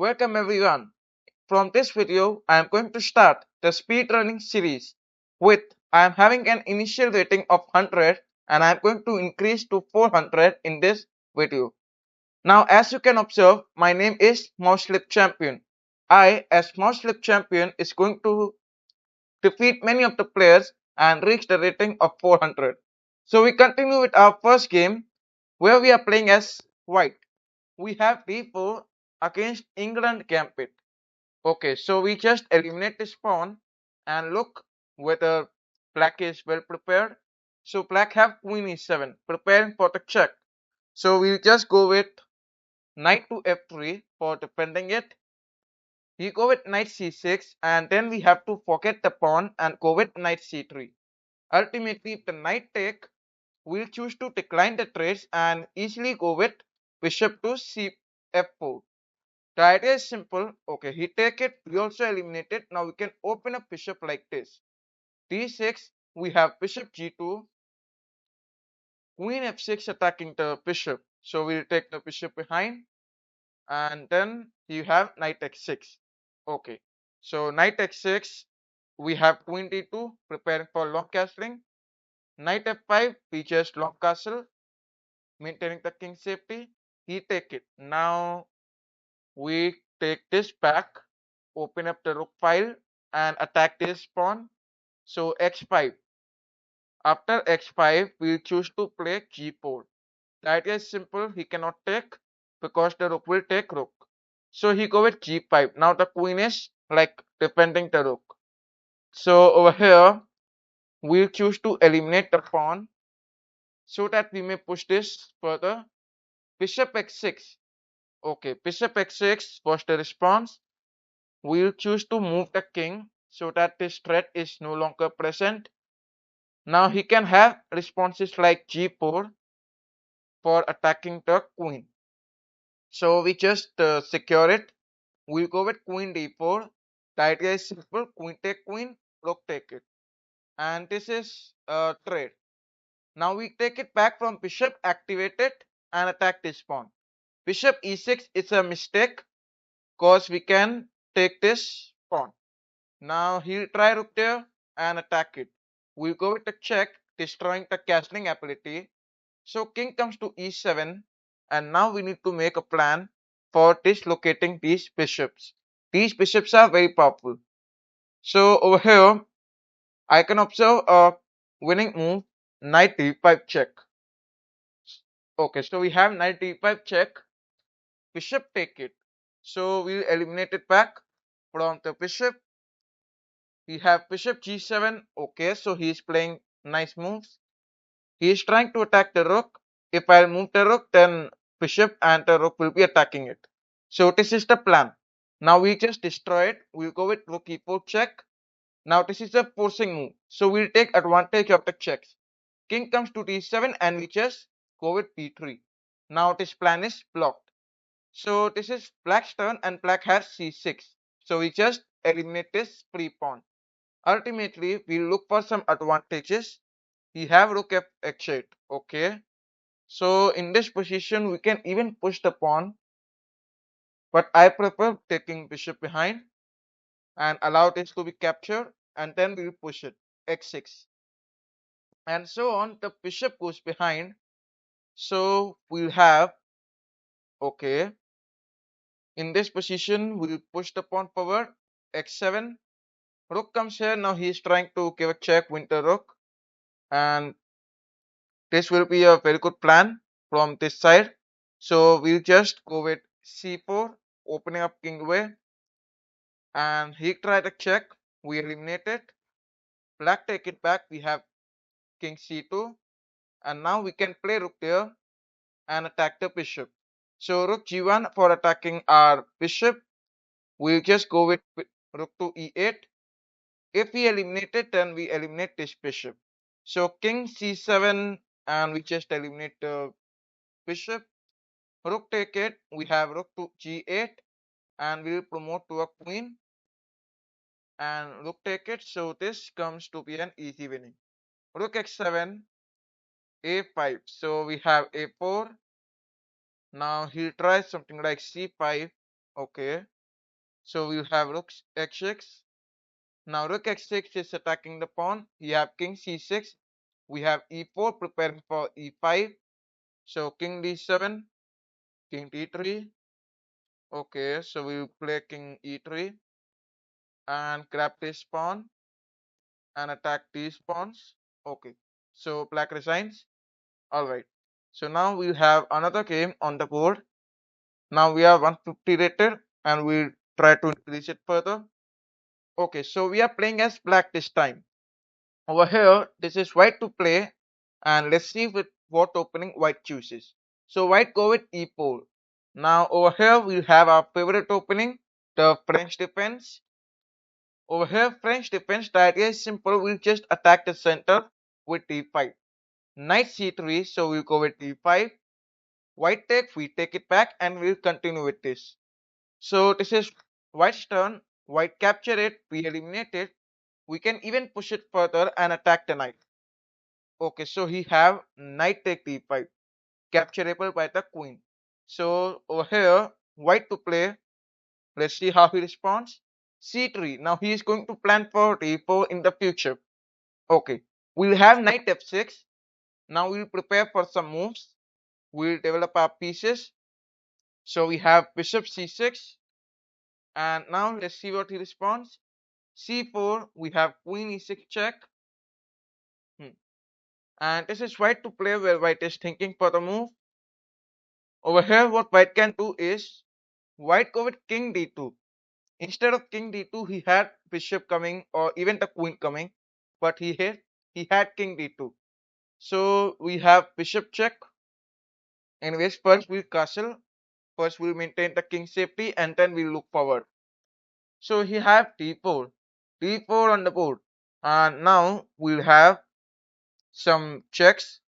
Welcome everyone. From this video, I am going to start the speedrunning series with I am having an initial rating of 100 and I am going to increase to 400 in this video. Now as you can observe, my name is Mouselip Champion. I as Mouselip Champion is going to defeat many of the players and reach the rating of 400. So we continue with our first game where we are playing as white. We have d4 against England Gambit. Okay, so we just eliminate this pawn and look whether black is well prepared. So black have queen e7, preparing for the check. So we'll just go with knight to f3 for defending it. We go with knight c6 and then we have to forget the pawn and go with knight c3. Ultimately, if the knight take, we'll choose to decline the trades and easily go with bishop to f4. The idea is simple. Okay, he take it, we also eliminate it. Now we can open a bishop like this. d6, we have bishop g2, queen f6 attacking the bishop. So we'll take the bishop behind and then you have knight x6. Okay, so knight x6, we have queen d2 preparing for long castling. Knight f5, we just long castle, maintaining the king safety. He take it. Now we take this back, open up the rook file and attack this pawn. So x5. After x5, we'll choose to play g4. The idea is simple. He cannot take because the rook will take rook. So he go with g5. Now the queen is like defending the rook. So over here, we'll choose to eliminate the pawn so that we may push this further. Bishop x6. Okay, bishop x6 was the response. We'll choose to move the king so that this threat is no longer present. Now he can have responses like g4 for attacking the queen. So we just secure it. We'll go with queen d4. The idea is simple. Queen take queen, rook take it. And this is a trade. Now we take it back from bishop, activate it and attack this pawn. Bishop e6 is a mistake because we can take this pawn. Now he'll try rook there and attack it. We'll go with the check, destroying the castling ability. So king comes to e7 and now we need to make a plan for dislocating these bishops. These bishops are very powerful. So over here I can observe a winning move, knight d5 check. Okay, so we have knight d5 check, bishop take it. So we'll eliminate it back from the bishop. We have bishop g7. Okay, so he's playing nice moves. He is trying to attack the rook. If I move the rook, then bishop and the rook will be attacking it. So this is the plan. Now we just destroy it. We'll go with rook e4 check. Now this is a forcing move. So we'll take advantage of the checks. King comes to d7 and we just go with b3. Now this plan is blocked. So this is black's turn and black has c6. So we just eliminate this free pawn. Ultimately, we look for some advantages. We have rook f8. Okay. So in this position, we can even push the pawn. But I prefer taking bishop behind and allow this to be captured. And then we will push it. x6. And so on. The bishop goes behind. So we'll have, okay. In this position, we'll push the pawn forward. x7. Rook comes here. Now he's trying to give a check with the rook. And this will be a very good plan from this side. So we'll just go with c4, opening up king away, and he tried a check. We eliminate it. Black take it back. We have king c2, and now we can play rook there and attack the bishop. So rook g1 for attacking our bishop. We'll just go with rook to e8. If we eliminate it, then we eliminate this bishop. So king c7, and we just eliminate the bishop. Rook take it. We have rook to g8 and we will promote to a queen and rook take it. So this comes to be an easy winning. Rook x7, a5. So we have a4. Now he'll try something like c5. Okay, so we have rook x6. Now rook x6 is attacking the pawn. You have king c6. We have e4 preparing for e5. So king d7, king d3. Okay, so we will play king e3 and grab this pawn and attack these pawns. Okay, so black resigns. Alright, so now we have another game on the board. Now we are 150 rated and we'll try to increase it further. Okay, so we are playing as black this time. Over here, this is white to play, and let's see with what opening white chooses. So white go with e4. Now over here we have our favorite opening, the French defense. Over here, French defense, the idea is simple. We'll just attack the center with d5. Knight c3, so we'll go with d5. White take, we take it back, and we'll continue with this. So this is white's turn. White capture it, we eliminate it. We can even push it further and attack the knight. Okay, so he have knight take d5, capturable by the queen. So over here, white to play. Let's see how he responds. c3. Now he is going to plan for d4 in the future. Okay, we'll have knight f6. Now we'll prepare for some moves. We'll develop our pieces. So we have bishop c6. And now let's see what he responds. c4. We have queen e6 check. And this is white to play where white is thinking for the move. Over here, what white can do is white go with king d2. Instead of king d2, he had bishop coming or even the queen coming, but he had king d2. So we have bishop check. Anyways, first we'll castle. First we'll maintain the king safety and then we'll look forward. So he have d4, d4 on the board, and now we'll have some checks.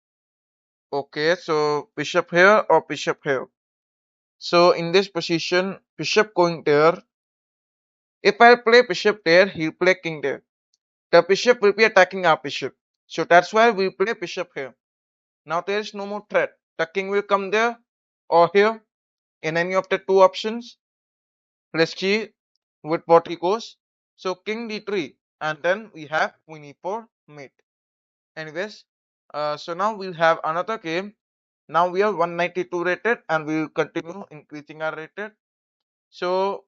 Okay, so bishop here or bishop here. So in this position, bishop going there. If I play bishop there, he'll play king there. The bishop will be attacking our bishop. So that's why we play bishop here. Now there is no more threat. The king will come there or here in any of the two options. Let's see with what he goes. So king d3 and then we have queen e4 mate. Anyways, so now we'll have another game. Now we are 192 rated and we will continue increasing our rated. So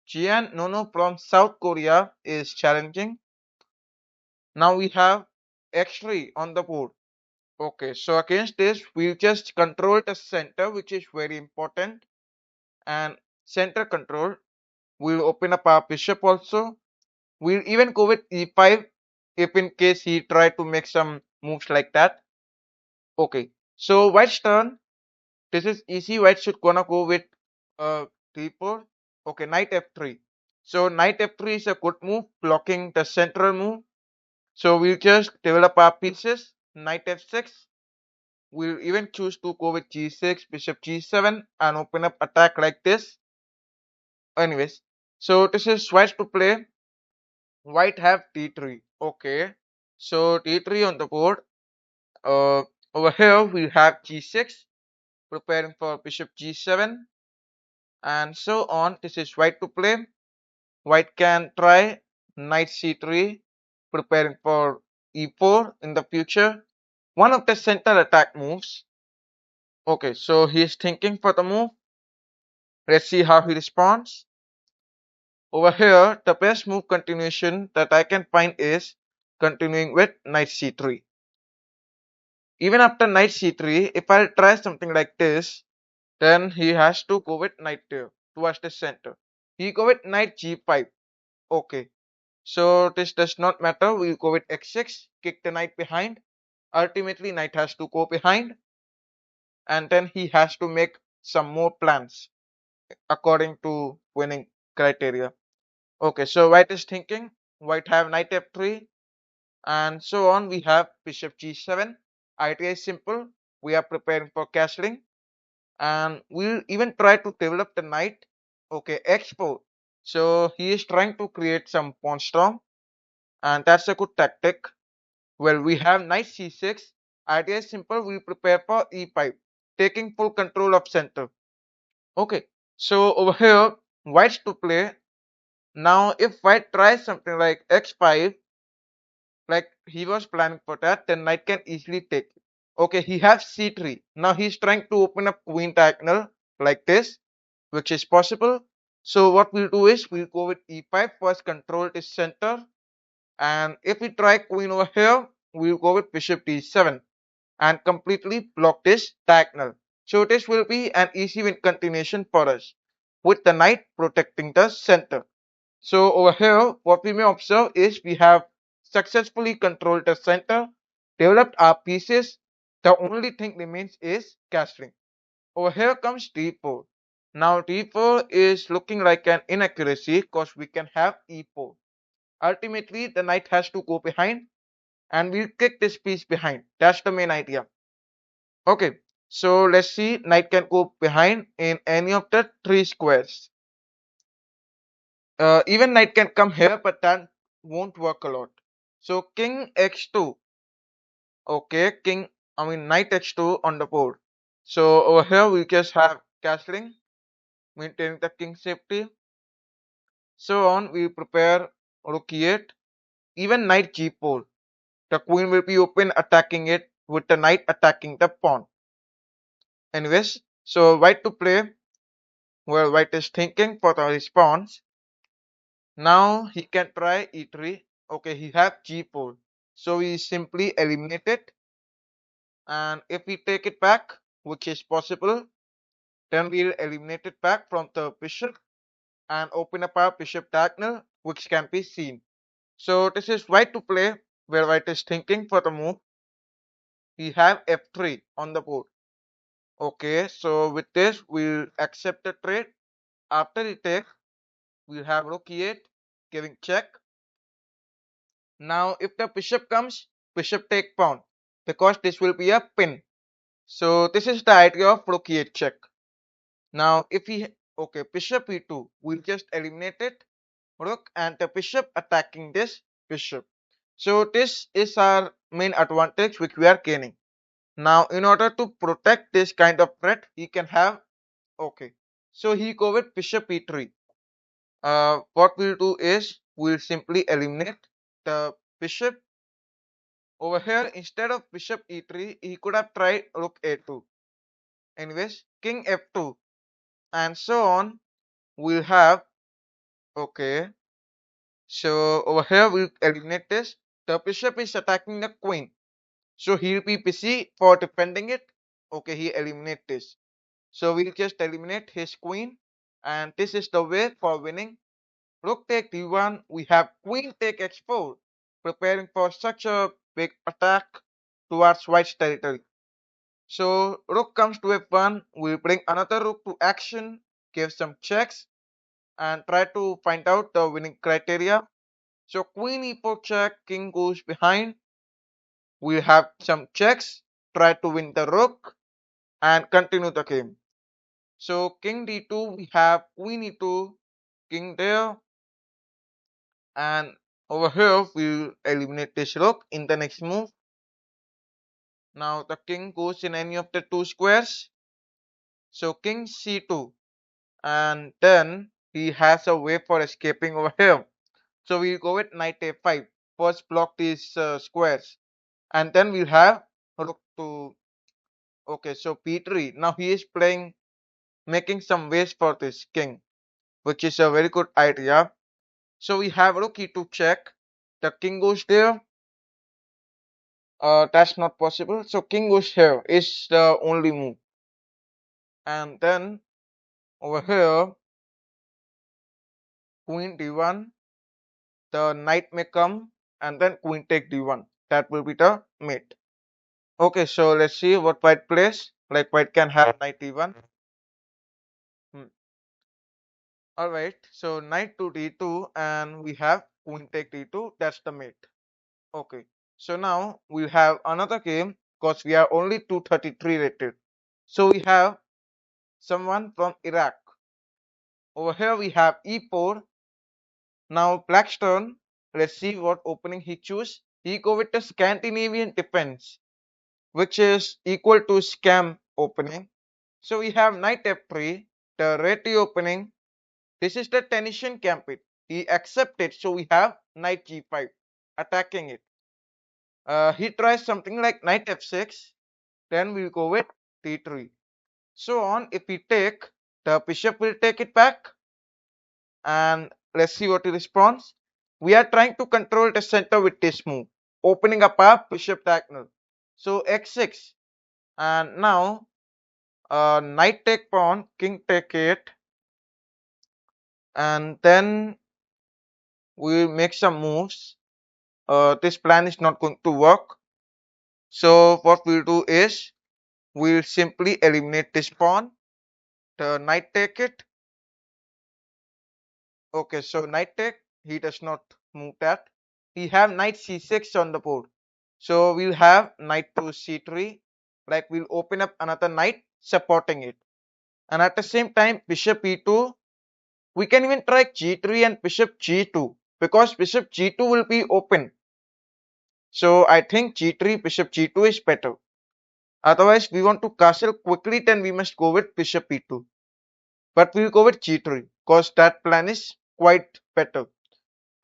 Jian Nono from South Korea is challenging. Now we have x3 on the board. Okay, so against this, we'll just control the center, which is very important. And center control, we'll open up our bishop also. We'll even go with e5 if in case he try to make some moves like that. Okay, so white's turn. This is easy. White should gonna go with d4. Okay, knight f3. So knight f3 is a good move, blocking the central move. So we'll just develop our pieces. Knight f6. We'll even choose to go with g6, bishop g7 and open up attack like this. Anyways, so this is white to play. White have d3. Okay, so d3 on the board. Uh, Over here we have g6, preparing for bishop g7 and so on. This is white to play. White can try knight c3, preparing for e4 in the future. One of the center attack moves. Okay, so he is thinking for the move. Let's see how he responds. Over here, the best move continuation that I can find is continuing with knight c3. Even after knight c3, if I try something like this, then he has to go with knight there towards the center. He go with knight g5. Okay, so this does not matter. We go with x6, kick the knight behind. Ultimately, knight has to go behind, and then he has to make some more plans according to winning criteria. Okay, so white is thinking. White have knight f3, and so on. We have bishop g7. Idea is simple. We are preparing for castling, and we'll even try to develop the knight. Okay, x4. So he is trying to create some pawn storm, and that's a good tactic. Well, we have knight c6. Idea is simple. We prepare for e5, taking full control of center. Okay, so over here whites to play. Now if white tries something like x5, like he was planning for that, then knight can easily take it. Okay, he has c3. Now he's trying to open up queen diagonal like this, which is possible. So what we'll do is we'll go with e5, first control this center, and if we try queen over here, we'll go with bishop d7 and completely block this diagonal. So this will be an easy win continuation for us, with the knight protecting the center. So over here, what we may observe is we have successfully controlled the center, developed our pieces. The only thing remains is castling. Over here comes d4. Now d4 is looking like an inaccuracy because we can have e4. Ultimately, the knight has to go behind and we'll kick this piece behind. That's the main idea. Okay, so let's see, knight can go behind in any of the three squares. Even knight can come here, but that won't work a lot. So king x2. Okay, knight h2 on the board. So over here we just have castling, maintaining the king safety. So on we prepare rook e8, even knight g4. The queen will be open attacking it with the knight attacking the pawn. Anyways, so white to play where white is thinking for the response. Now he can try e3. Okay, he have g4. So we simply eliminate it. And if we take it back, which is possible, then we'll eliminate it back from the bishop and open up our bishop diagonal, which can be seen. So this is white to play, where white is thinking for the move. We have f3 on the board. Okay, so with this, we'll accept the trade. After the take, we'll have rook e8, giving check. Now, if the bishop comes, bishop take pawn, because this will be a pin. So this is the idea of rook e8 check. Now, if we okay, bishop e2, we'll just eliminate it. Rook and the bishop attacking this bishop. So this is our main advantage which we are gaining. Now, in order to protect this kind of threat, he can have okay. So he go with bishop e3. What we'll do is we'll simply eliminate the bishop over here. Instead of bishop e3, he could have tried rook a2. Anyways, king f2 and so on. We'll have okay. So over here we'll eliminate this. The bishop is attacking the queen, so he'll be busy for defending it. Okay, he eliminate this. So we'll just eliminate his queen, and this is the way for winning. Rook take d1. We have queen take h4, preparing for such a big attack towards white's territory. So rook comes to f1. We bring another rook to action, give some checks, and try to find out the winning criteria. So queen e4 check, king goes behind. We have some checks, try to win the rook, and continue the game. So king d2, we have queen e2, king there, and over here we'll eliminate this rook in the next move. Now the king goes in any of the two squares. So king c2, and then he has a way for escaping over here. So we'll go with knight a5. First block these squares, and then we'll have rook to okay. So p3. Now he is playing, making some ways for this king, which is a very good idea. So we have rook e2 check. The king goes there. That's not possible. So king goes here is the only move. And then over here, queen d1. The knight may come, and then queen take d1. That will be the mate. Okay, so let's see what white plays. Like white can have knight d1. Hmm. Alright, so knight to d2, and we have queen take d2. That's the mate. Okay, so now we'll have another game because we are only 233 rated. So we have someone from Iraq. Over here we have e4. Now black's turn. Let's see what opening he choose. He go with the Scandinavian defense, which is equal to scam opening. So we have knight f3, the red opening, This is the Tennyson gambit. He accepted, so we have knight g5 attacking it. He tries something like knight f6, then we'll go with d3. So on, if we take, the bishop will take it back, and let's see what he responds. We are trying to control the center with this move, opening up our bishop diagonal. So x6, and now knight take pawn, king take it, and then we make some moves. This plan is not going to work. So what we'll do is we'll simply eliminate this pawn. The knight take it. Okay, so knight take, he does not move that. We have knight c6 on the board. So we'll have knight to c3. Like we'll open up another knight supporting it. And at the same time, bishop e2. We can even try g3 and bishop g2 because bishop g2 will be open. So I think g3, bishop g2 is better. Otherwise, we want to castle quickly, then we must go with bishop e2. But we'll go with g3 because that plan is quite better.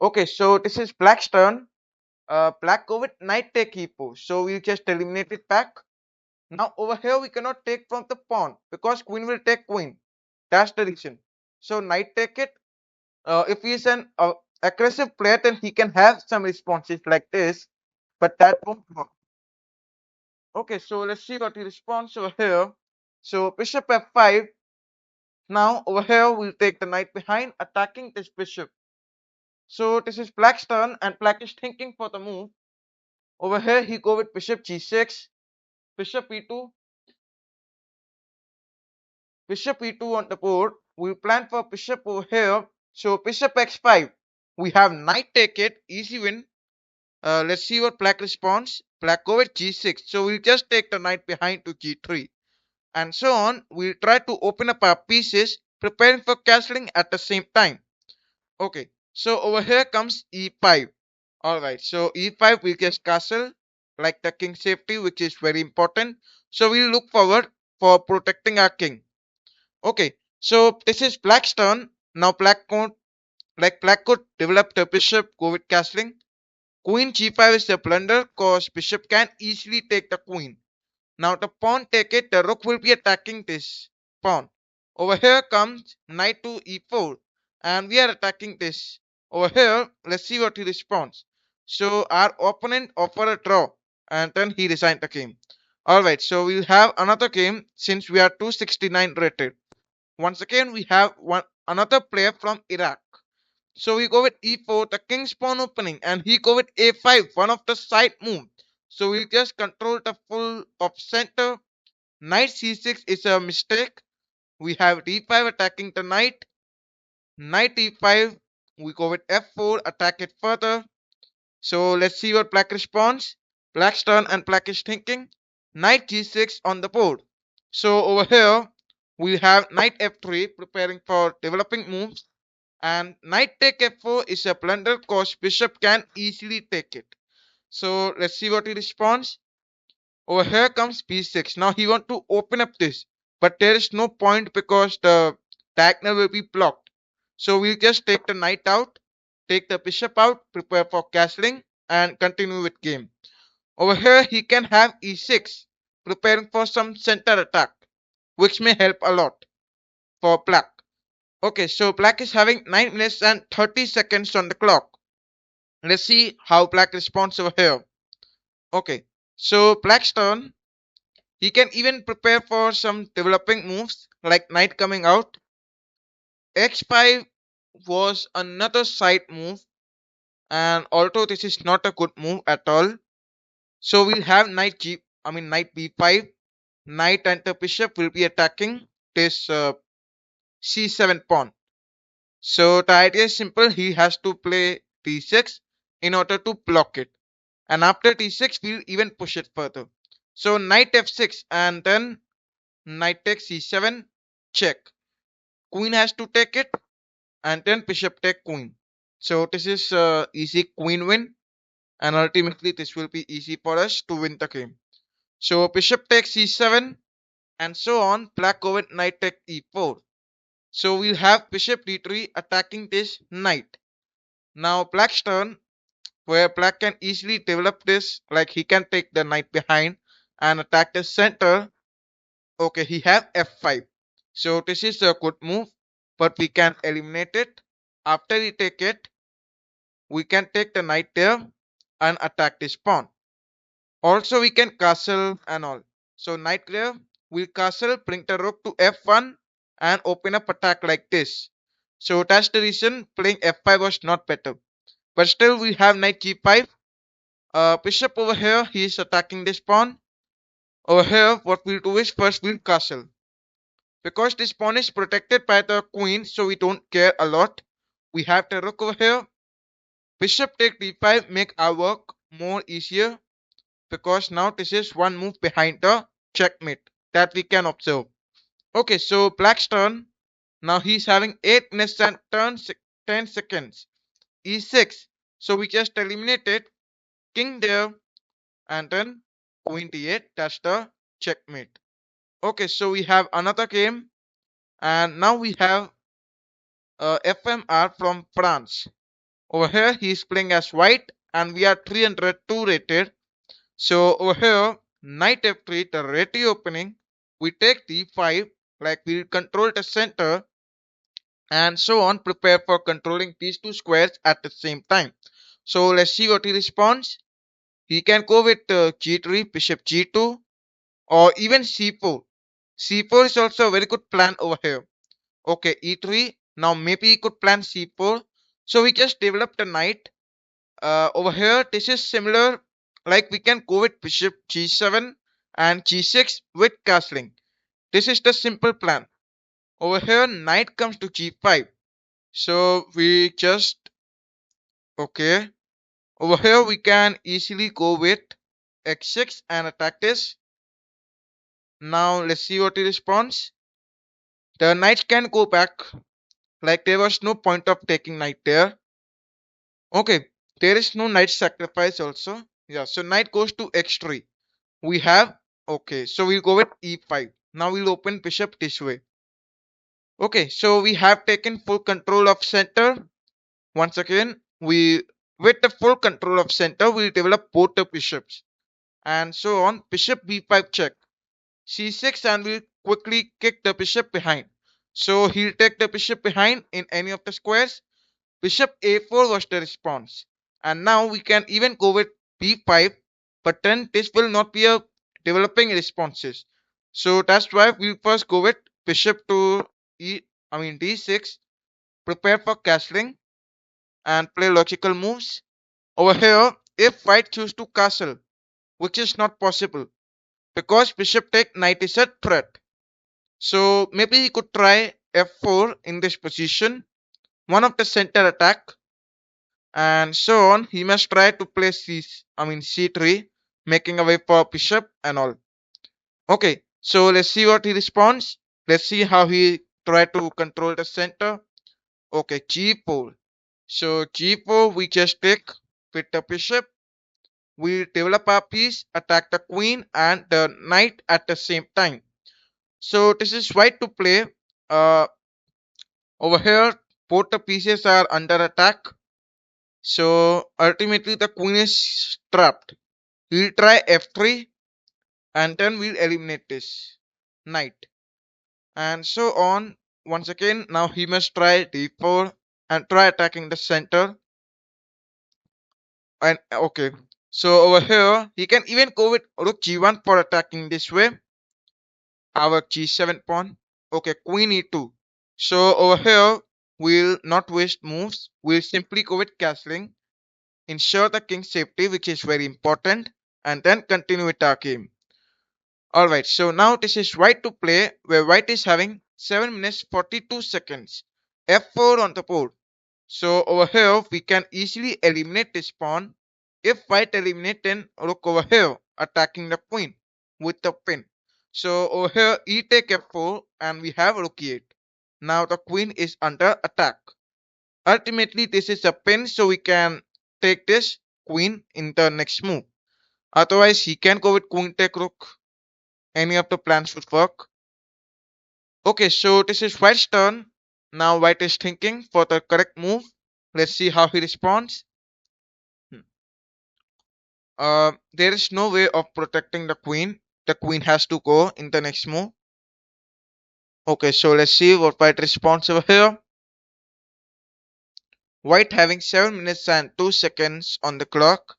Okay, so this is black's turn. Black go with knight take e4. So we'll just eliminate it back. Now over here we cannot take from the pawn because queen will take queen. That's the reason. So knight take it. If he is an aggressive player, then he can have some responses like this, but that won't work. Okay, so let's see what he responds over here. So bishop f5. Now over here we'll take the knight behind, attacking this bishop. So this is black's turn, and black is thinking for the move. Over here he go with bishop g6, bishop e2, bishop e2 on the board. We plan for bishop over here. So bishop x5. We have knight take it, easy win. Let's see what black responds. Black go with g6. So we'll just take the knight behind to g3. And so on. We'll try to open up our pieces, preparing for castling at the same time. Okay. So over here comes e5. Alright. So e5 we just castle like the king safety, which is very important. So we'll look forward for protecting our king. Okay. So this is black's turn. Now black could develop the bishop, go with castling. Queen g5 is a blunder cause bishop can easily take the queen. Now the pawn take it, the rook will be attacking this pawn. Over here comes knight to e4 and we are attacking this. Over here, let's see what he responds. So our opponent offered a draw and then he resigned the game. Alright, so we'll have another game since we are 269 rated. Once again, we have another player from Iraq. So we go with e4, the king's pawn opening, and he go with a5, one of the side move. So we just control the full of center. Knight c6 is a mistake. We have d5 attacking the knight. Knight e5, we go with f4, attack it further. So let's see what black responds. Black's turn and black is thinking. Knight g6 on the board. So over here, we have knight f3 preparing for developing moves. And knight take f4 is a blunder cause bishop can easily take it. So let's see what he responds. Over here comes b6. Now he want to open up this, but there is no point because the diagonal will be blocked. So we'll just take the knight out, take the bishop out, prepare for castling, and continue with game. Over here he can have e6, preparing for some center attack, which may help a lot for black. Okay, so black is having 9 minutes and 30 seconds on the clock. Let's see how black responds over here. Okay, so black's turn. He can even prepare for some developing moves like knight coming out. x5 was another side move, and although this is not a good move at all. So we'll have knight b5. Knight and the bishop will be attacking this c7 pawn. So the idea is simple. He has to play d6 in order to block it. And after d6, we'll even push it further. So knight f6 and then knight takes c7, check. Queen has to take it and then bishop take queen. So this is easy queen win, and ultimately this will be easy for us to win the game. So bishop takes c7 and so on. Black go with knight take e4. So we'll have bishop d3 attacking this knight. Now black's turn, where black can easily develop this, like he can take the knight behind and attack the center. Okay, he have f5. So this is a good move, but we can eliminate it. After we take it, we can take the knight there and attack this pawn. Also, we can castle and all. So knight there, we'll castle, bring the rook to f1 and open up attack like this. So that's the reason playing f5 was not better. But still, we have knight g5. Bishop over here, he is attacking this pawn. Over here, what we'll do is first we'll castle. Because this pawn is protected by the queen, so we don't care a lot. We have the rook over here. Bishop take d5 make our work more easier, because now this is one move behind the checkmate that we can observe. Okay, so black's turn. Now he's having 8 minutes and 10 seconds. e6. So we just eliminated king there and then queen d8. That's the checkmate. Okay, so we have another game, and now we have FMR from France. Over here, he is playing as white, and we are 302 rated. So over here, knight f3, the ready opening, we take d5, like we'll control the center, and so on, prepare for controlling these two squares at the same time. So let's see what he responds. He can go with g3, bishop g2, or even c4. c4 is also a very good plan over here. Okay, e3. Now maybe he could plan c4. So we just developed a knight. Over here, this is similar. Like we can go with bishop g7 and g6 with castling. This is the simple plan. Over here, knight comes to g5. So we just, okay. Over here, we can easily go with x6 and attack this. Now let's see what he responds. The knight can go back. Like there was no point of taking knight there. Okay, there is no knight sacrifice also. Yeah, so knight goes to x3. We have, okay, so we'll go with e5. Now we'll open bishop this way. Okay, so we have taken full control of center. Once again, we with the full control of center, we'll develop both the bishops. And so on, bishop b5 check. c6 and we'll quickly kick the bishop behind. So he'll take the bishop behind in any of the squares. Bishop a4 was the response. And now we can even go with b5, but then this will not be a developing responses. So that's why we first go with bishop to d6, prepare for castling and play logical moves. Over here, if white choose to castle, which is not possible because bishop take knight is a threat. So maybe he could try f4 in this position, one of the center attack, and so on. He must try to play c3, making a way for bishop and all. Okay, so let's see what he responds. Let's see how he try to control the center. Okay, g4. So g4 we just take with the bishop. We develop our piece, attack the queen and the knight at the same time. So this is white to play. Over here, both the pieces are under attack. So ultimately the queen is trapped. We'll try f3 and then we'll eliminate this knight. And so on. Once again, now he must try d4 and try attacking the center. And okay. So over here, he can even go with rook g1 for attacking this way. Our g7 pawn. Okay, queen e2. So over here, we'll not waste moves. We'll simply go with castling. Ensure the king's safety, which is very important, and then continue with our game. Alright, so now this is white to play, where white is having 7 minutes 42 seconds. f4 on the board. So over here, we can easily eliminate this pawn. If white eliminate, then rook over here, attacking the queen with the pin. So over here, e take f4, and we have rook e8. Now the queen is under attack. Ultimately, this is a pin, so we can take this queen in the next move. Otherwise, he can go with queen take rook. Any of the plans would work. Okay, so this is white's turn. Now white is thinking for the correct move. Let's see how he responds. Hmm. There is no way of protecting the queen. The queen has to go in the next move. Okay, so let's see what white responds over here. White having 7 minutes and 2 seconds on the clock.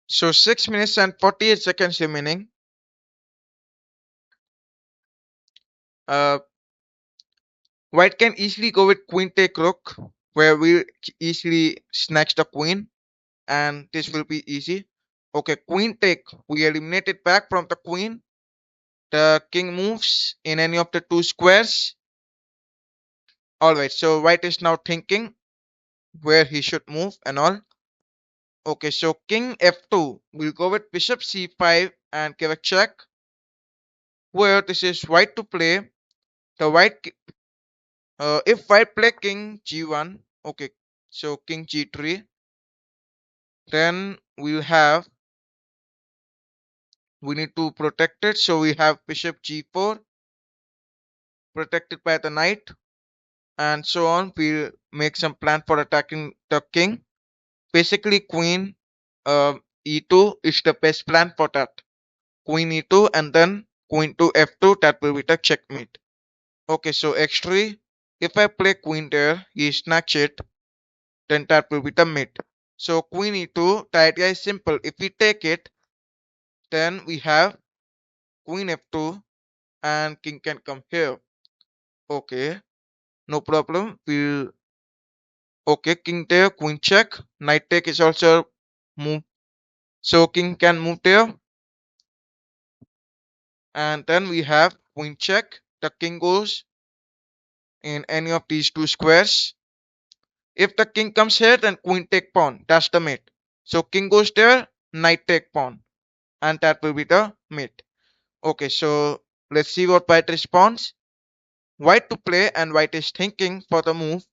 So 6 minutes and 48 seconds remaining. Uh, White can easily go with queen take rook, where we easily snatch the queen, and this will be easy. Okay, queen take. We eliminate it back from the queen. The king moves in any of the two squares. Alright, so white is now thinking where he should move and all. Okay, so king f2. We'll go with bishop c5 and give a check. Where this is white to play. The if white play king g1. Okay, so king g3. Then we need to protect it. So we have bishop g4 protected by the knight, and so on. We'll make some plan for attacking the king. Basically, queen e2 is the best plan for that. Queen e2 and then queen to f2. That will be the checkmate. Okay, so x3. If I play queen there, he snatch it. Then that will be the mate. So queen e2. The idea is simple. If we take it, then we have queen f2 and king can come here. Okay, no problem. We'll okay, king there, queen check, knight take is also move. So king can move there, and then we have queen check. The king goes in any of these two squares. If the king comes here, then queen take pawn. That's the mate. So king goes there, knight take pawn, and that will be the mate. Okay, so let's see what white responds. White to play, and white is thinking for the move,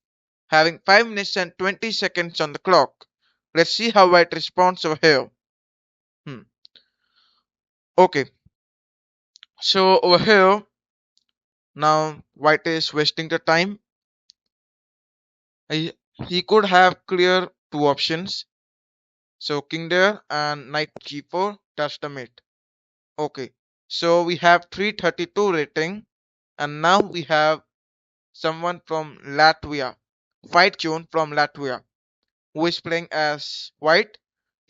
having 5 minutes and 20 seconds on the clock. Let's see how white responds over here. Hmm. Okay, so over here, now white is wasting the time. He, he could have clear two options. So king there and knight g4, that's the mate. Okay, so we have 332 rating, and now we have someone from Latvia, Fight Zone from Latvia, who is playing as white.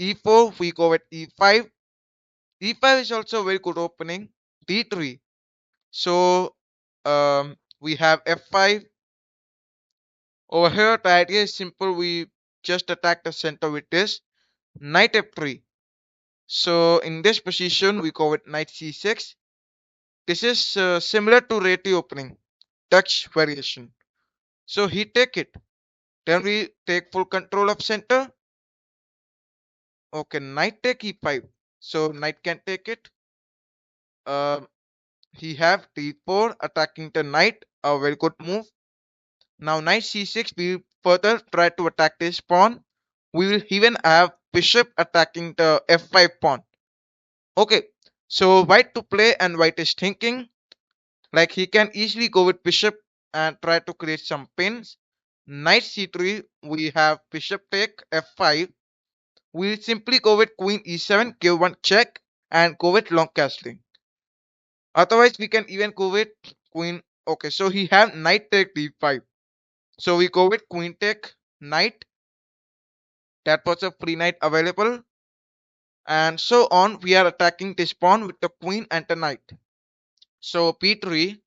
e4, we go with e5. e5 is also a very good opening. d3. So we have f5. Over here, the idea is simple. We just attack the center with this knight f3. So in this position, we go with knight c6. This is similar to Reti opening, Dutch variation. So he take it. Then we take full control of center. Okay, knight take e5. So knight can take it. Um, he have d4 attacking the knight. A very good move. Now knight c6. We further try to attack this pawn. We will even have bishop attacking the f5 pawn. Okay, so white to play, and white is thinking like he can easily go with bishop and try to create some pins. Knight c3, we have bishop take f5. We'll simply go with queen e7, give one check, and go with long castling. Otherwise, we can even go with queen. Okay, so he have knight take d5. So we go with queen take knight. That was a free knight available. And so on, we are attacking this pawn with the queen and the knight. So p3,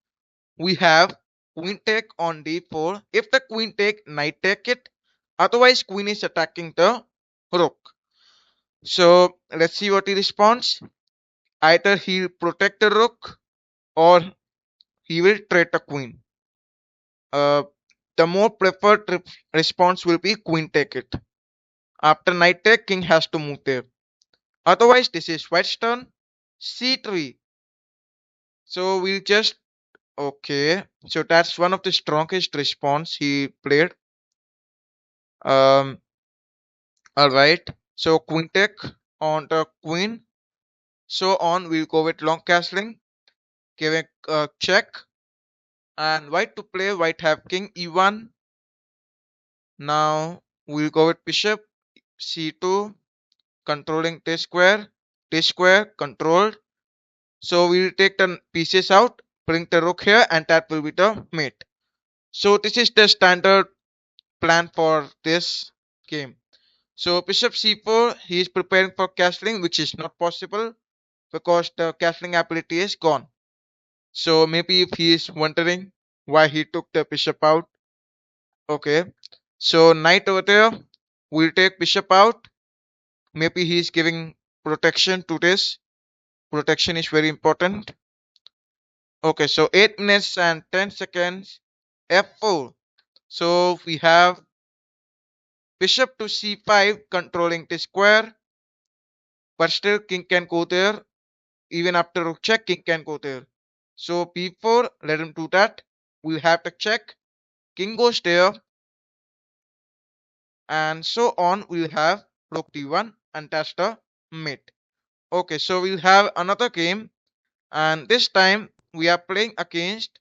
we have queen take on d4. If the queen take, knight take it. Otherwise, queen is attacking the rook. So let's see what he responds. Either he'll protect the rook or he will trade the queen. Uh, the more preferred response will be queen take it. After knight take, king has to move there. Otherwise, this is white's turn. c3. So we'll just okay. So that's one of the strongest response he played. Um, Alright, so queen take on the queen. So on, we'll go with long castling, giving a check. And white to play, white have king e1. Now we'll go with bishop c2, controlling t square controlled. So we'll take the pieces out, bring the rook here, and that will be the mate. So this is the standard plan for this game. So bishop c4, he is preparing for castling, which is not possible because the castling ability is gone. So maybe if he is wondering why he took the bishop out, okay. So knight over there, we'll take bishop out. Maybe he is giving protection to this. Protection is very important. Okay, so 8 minutes and 10 seconds. F4. So we have bishop to c5 controlling the square, but still king can go there. Even after rook check, king can go there. So b4, let him do that. We'll have the check. King goes there, and so on. We'll have rook d1, and that's the mate. Okay, so we'll have another game, and this time we are playing against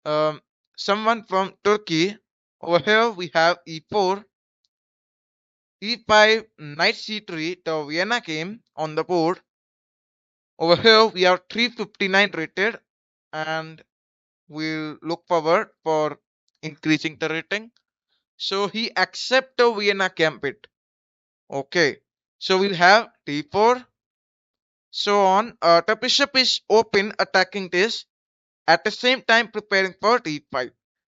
um, someone from Turkey. Over here we have e4, e5, knight c3, the Vienna game on the board. Over here we are 359 rated, and we'll look forward for increasing the rating. So he accept the Vienna gambit. Okay, so we'll have d4, so on. The bishop is open attacking this, at the same time preparing for d5.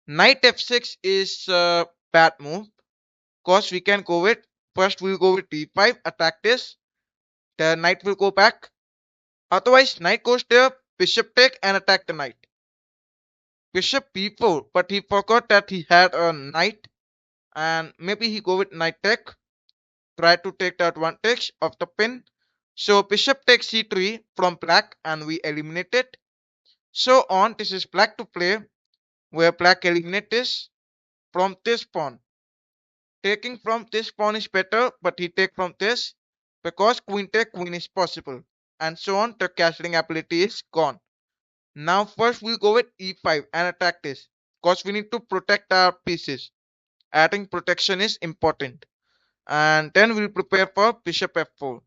Knight f6 is a bad move because we can go with, first we'll go with d5, attack this, the knight will go back. Otherwise knight goes there, bishop take and attack the knight. Bishop b4, but he forgot that he had a knight, and maybe he go with knight take, try to take the advantage of the pin. So bishop takes c3 from black and we eliminate it. So on, this is black to play, where black eliminate this from this pawn. Taking from this pawn is better, but he take from this because queen take queen is possible. And so on, the castling ability is gone. Now first we'll go with e5 and attack this because we need to protect our pieces. Adding protection is important. And then we'll prepare for bishop f4.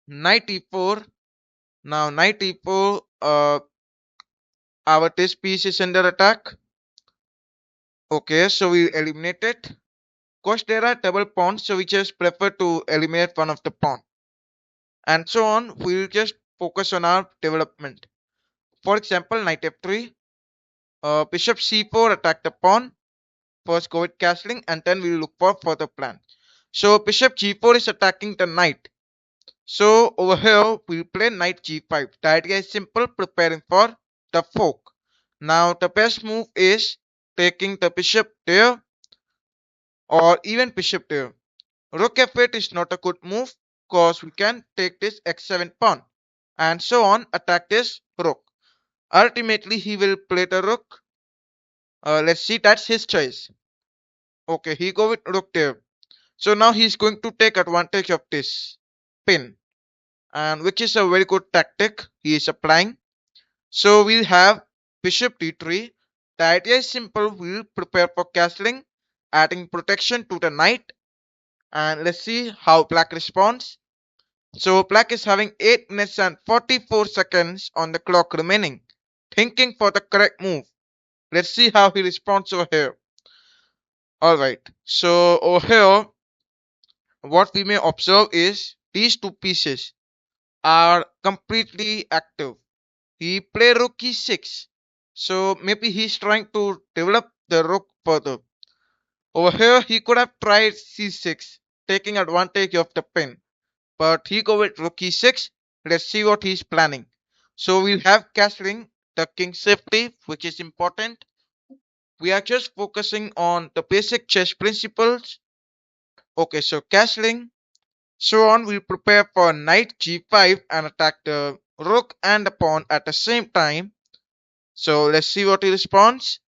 Knight e4. Now knight e4, our this piece is under attack. Okay, so we eliminate it. Because there are double pawns, so we just prefer to eliminate one of the pawn. And so on, we'll just focus on our development. For example, knight f3, bishop c4, attack the pawn. First go with castling, and then we'll look for further plan. So bishop g4 is attacking the knight. So over here, we'll play knight g5. The idea is simple, preparing for the fork. Now the best move is taking the bishop there or even bishop there. Rook f8 is not a good move because we can take this x7 pawn and so on, attack this rook. Ultimately he will play the rook. Let's see, that's his choice. Okay, he go with rook there. So now he's going to take advantage of this pin, and which is a very good tactic he is applying. So we'll have bishop d3. The idea is simple, we'll prepare for castling, adding protection to the knight, and let's see how black responds. So black is having 8 minutes and 44 seconds on the clock remaining, thinking for the correct move. Let's see how he responds over here. Alright, so over here, what we may observe is these two pieces are completely active. He played rook e6, so maybe he's trying to develop the rook further. Over here, he could have tried c6, taking advantage of the pin, but he go with rook e6. Let's see what he's planning. So we'll have castling the king safety, which is important. We are just focusing on the basic chess principles. Okay, so castling. So on, we'll prepare for knight g5 and attack the rook and the pawn at the same time. So let's see what he responds.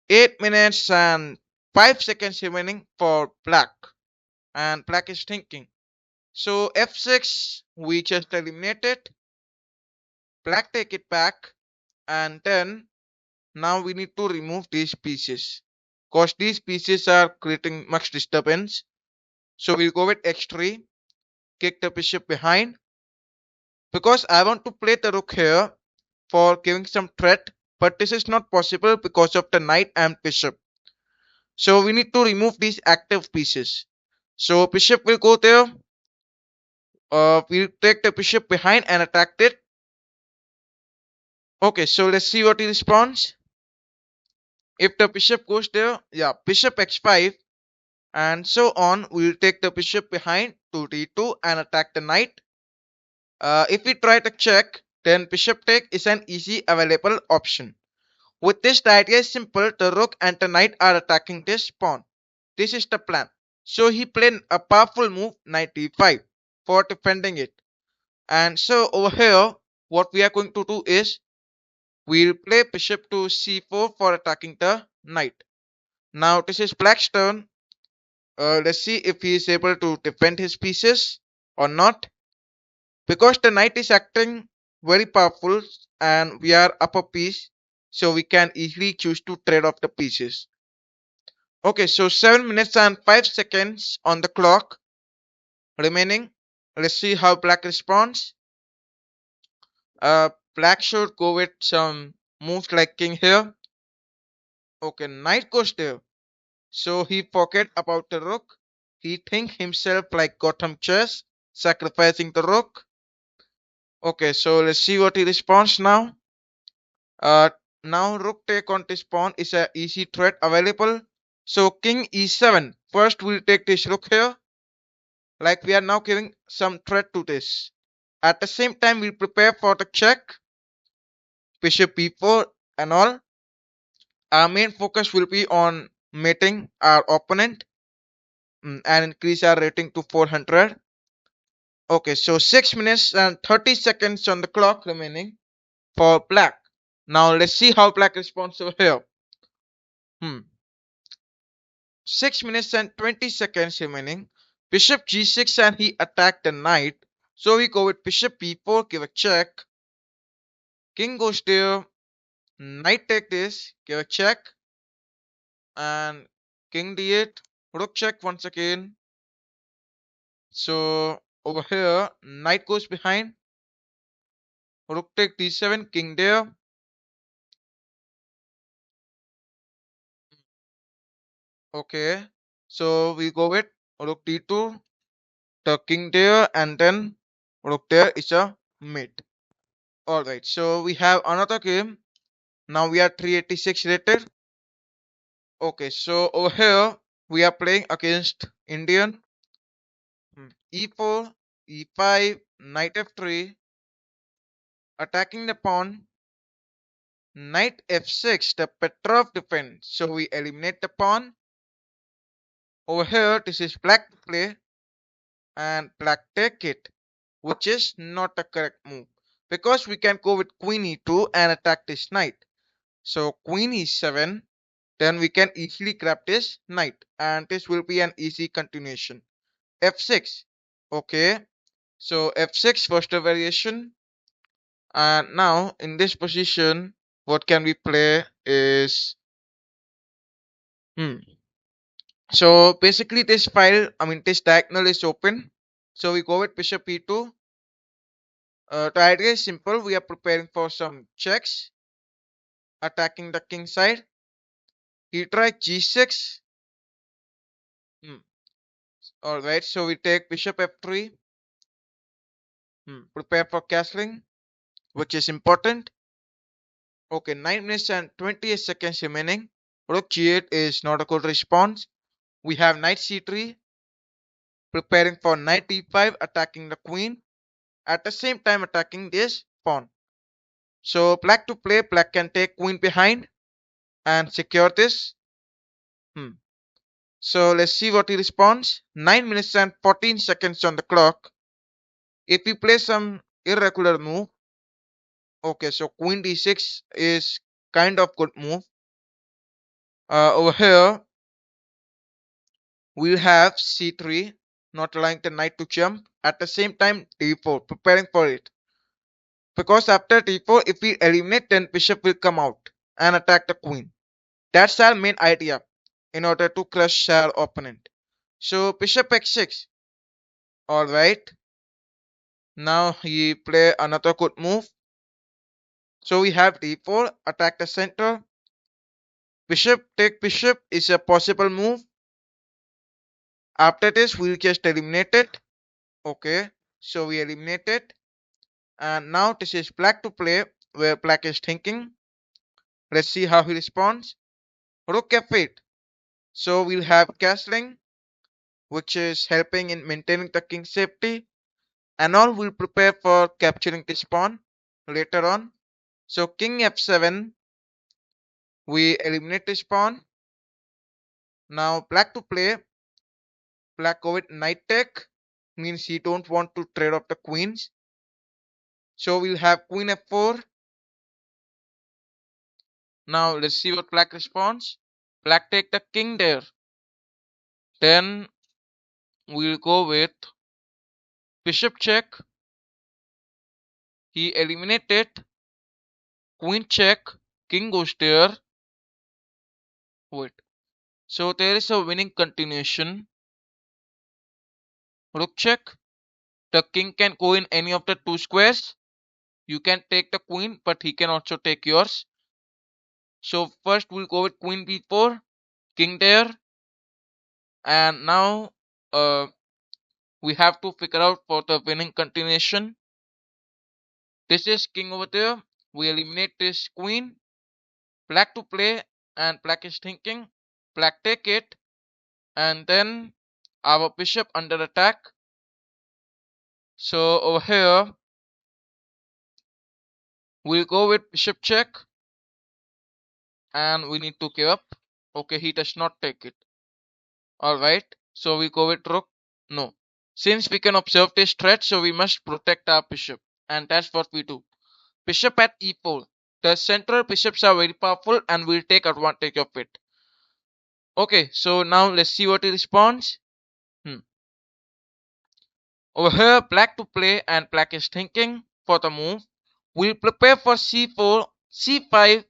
8 minutes and 5 seconds remaining for black. and black is thinking. So f6, we just eliminate it. Black take it back, and then now we need to remove these pieces because these pieces are creating much disturbance. So we'll go with x3, kick the bishop behind because I want to play the rook here for giving some threat, but this is not possible because of the knight and bishop. So we need to remove these active pieces. So bishop will go there. We'll take the bishop behind and attack it. Okay, so let's see what he responds. If the bishop goes there, yeah, bishop x5 and so on. We'll take the bishop behind to d2 and attack the knight. If we try to check, then bishop take is an easy available option. With this, the idea is simple. The rook and the knight are attacking this pawn. This is the plan. So he played a powerful move, knight d5, for defending it. And so over here, what we are going to do is we'll play bishop to c4 for attacking the knight. Now this is black's turn. Let's see if he is able to defend his pieces or not. Because the knight is acting very powerful and we are up a piece, so we can easily choose to trade off the pieces. Okay, so 7 minutes and 5 seconds on the clock remaining. Let's see how black responds. Black should go with some moves like king here. Okay, knight goes there. So he forget about the rook. He think himself like Gotham chess, sacrificing the rook. Okay, so let's see what he responds now. Uh, Now rook take on this pawn is a easy threat available. So king e7. First we'll take this rook here. Like we are now giving some threat to this. At the same time we'll prepare for the check. Bishop b4 and all. Our main focus will be on mating our opponent and increase our rating to 400. Okay, so 6 minutes and 30 seconds on the clock remaining for black. Now let's see how black responds over here. Hmm. 6 minutes and 20 seconds remaining. Bishop g6 and he attacked the knight. So we go with bishop b4, give a check. King goes there. Knight take this, give a check. And king d8, rook check once again. So over here, knight goes behind. Rook take d7, king there. Okay. So we go with rook d2, the king there, and then rook there is a mate. Alright, so we have another game. Now we are 386 rated. Okay, so over here we are playing against Indian. E4, E5, knight F3, attacking the pawn. Knight F6, the Petrov defense. So we eliminate the pawn. Over here, this is black to play, and black take it, which is not the correct move because we can go with queen e2 and attack this knight. So queen e7, then we can easily grab this knight, and this will be an easy continuation. F6. Okay, so F6 was the variation, and now in this position, what can we play is so basically this file, this diagonal is open. So we go with bishop e2. The idea is simple. We are preparing for some checks, attacking the king side. He tried g6. Alright, so we take bishop f3. Prepare for castling, which is important. Okay, 9 minutes and 28 seconds remaining. Rook g8 is not a good response. We have knight c3, preparing for knight d5, attacking the queen. At the same time attacking this pawn. So black to play, black can take queen behind and secure this. So let's see what he responds. 9 minutes and 14 seconds on the clock. If we play some irregular move, okay, so queen d6 is kind of good move. Over here, we'll have c3. not allowing the knight to jump. At the same time, d4, preparing for it. Because after d4, if we eliminate, then bishop will come out and attack the queen. That's our main idea in order to crush our opponent. So bishop x6. Alright. Now he play another good move. So we have d4, attack the center. Bishop take bishop is a possible move. After this, we'll just eliminate it. Okay. So we eliminate it. And now this is black to play, where black is thinking. Let's see how he responds. Rook f8. So we'll have castling, which is helping in maintaining the king's safety. And all will prepare for capturing this pawn later on. So king f7, we eliminate this pawn. Now black to play. Black go with knight take, means he don't want to trade off the queens. So we'll have queen f4. Now let's see what black responds. Black take the king there. Then we'll go with bishop check. He eliminated. Queen check. King goes there. Wait. So there is a winning continuation. Rook check. The king can go in any of the two squares. You can take the queen, but he can also take yours. So first we'll go with queen b4. King there. And now we have to figure out for the winning continuation. This is king over there. We eliminate this queen. Black to play, and black is thinking. Black take it, and then our bishop under attack. So over here we'll go with bishop check, and we need to give up. Okay, he does not take it. Alright, so we go with rook. No, since we can observe this threat, so we must protect our bishop, and that's what we do. Bishop at e4. The central bishops are very powerful, and we'll take advantage of it. Okay, so now let's see what he responds. Over here, black to play, and black is thinking for the move. We'll prepare for c4, c5.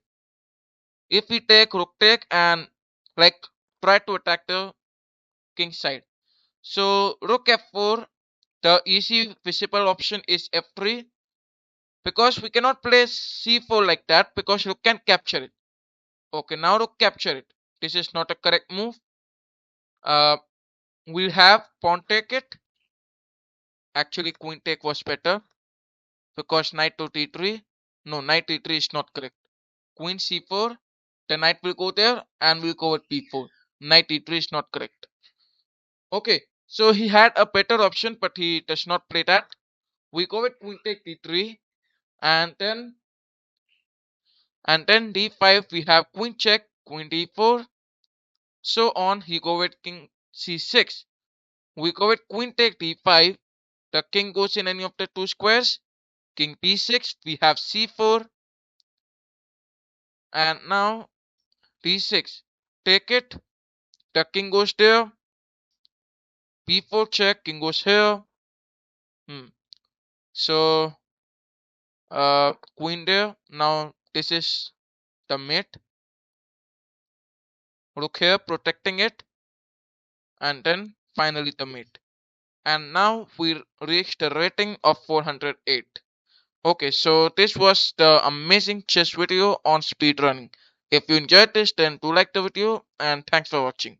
If we take rook take and like try to attack the king side. So rook f4. The easy visible option is f3, because we cannot play c4 like that because rook can capture it. Okay, now rook capture it. This is not a correct move. We'll have pawn take it. Actually, queen take was better because knight to d3. No, knight d3 is not correct. Queen c4. The knight will go there and we'll go with b4. Knight d3 is not correct. Okay, so he had a better option, but he does not play that. We go with queen take d3, and then d5. We have queen check, queen d4. So on, he go with king c6. We go with queen take d5. The king goes in any of the two squares. King b6. We have c4, and now d6. Take it. The king goes there. b4 check. King goes here. So queen there. Now this is the mate. Rook here protecting it, and then finally the mate. And now we reached the rating of 408. Okay, so this was the amazing chess video on speedrunning. If you enjoyed this, then do like the video, and thanks for watching.